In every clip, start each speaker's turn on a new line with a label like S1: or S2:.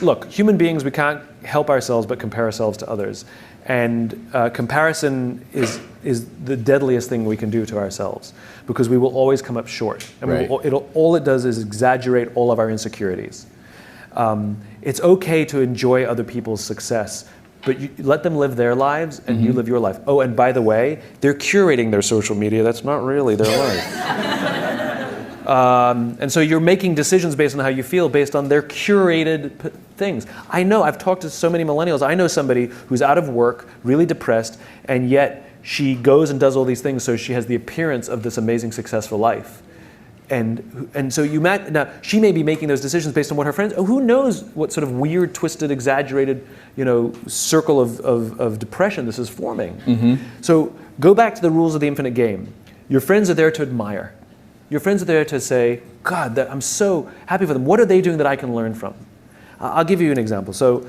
S1: Look, human beings, we can't help ourselves but compare ourselves to others. And comparison is the deadliest thing we can do to ourselves, because we will always come up short. And
S2: Right.
S1: all it does is exaggerate all of our insecurities. It's okay to enjoy other people's success, but you let them live their lives and you live your life. Oh, and by the way, they're curating their social media. That's not really their life. And so you're making decisions based on how you feel, based on their curated things. I know, I've talked to so many millennials. I know somebody who's out of work, really depressed, and yet she goes and does all these things so she has the appearance of this amazing, successful life. And so now she may be making those decisions based on what her friends, who knows what sort of weird, twisted, exaggerated, circle of depression this is forming. So go back to the rules of the infinite game. Your friends are there to admire. Your friends are there to say, God, I'm so happy for them. What are they doing that I can learn from? I'll give you an example. So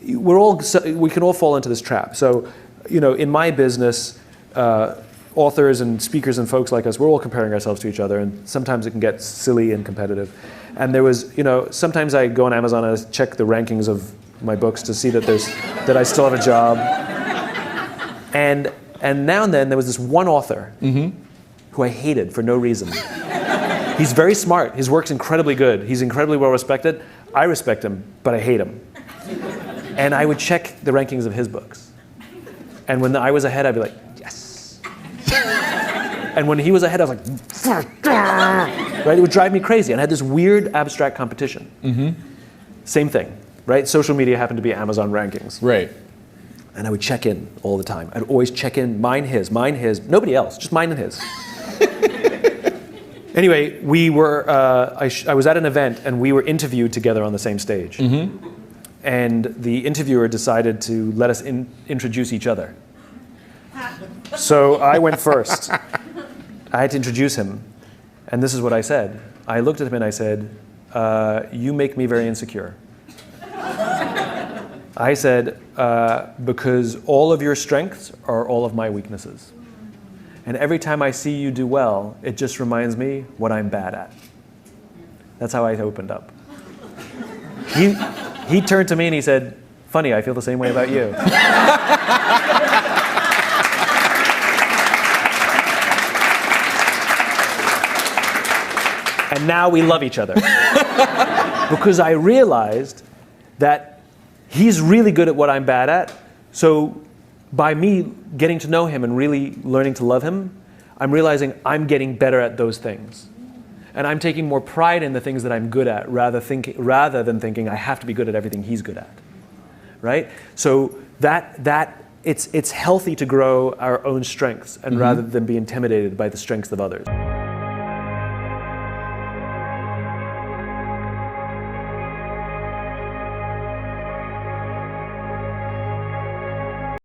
S1: we can all fall into this trap. So, in my business, authors and speakers and folks like us, we're all comparing ourselves to each other, and sometimes it can get silly and competitive. And there was, sometimes I go on Amazon and I check the rankings of my books to see that I still have a job. And now and then there was this one author who I hated for no reason. He's very smart. His work's incredibly good. He's incredibly well respected. I respect him, but I hate him. And I would check the rankings of his books. And when I was ahead, I'd be like, yes. And when he was ahead, I was like, right? It would drive me crazy. And I had this weird abstract competition. Same thing, right? Social media happened to be Amazon rankings.
S2: Right.
S1: And I would check in all the time. I'd always check in, mine, his, nobody else, just mine and his. Anyway, we were, I was at an event and we were interviewed together on the same stage. And the interviewer decided to let us introduce each other. So I went first. I had to introduce him. And this is what I said. I looked at him and I said, you make me very insecure. I said, because all of your strengths are all of my weaknesses. And every time I see you do well, it just reminds me what I'm bad at. That's how I opened up. He turned to me and he said, funny, I feel the same way about you. And now we love each other. Because I realized that he's really good at what I'm bad at, so by me getting to know him and really learning to love him, I'm realizing I'm getting better at those things. And I'm taking more pride in the things that I'm good at rather than thinking I have to be good at everything he's good at. Right? So it's healthy to grow our own strengths and rather than be intimidated by the strengths of others.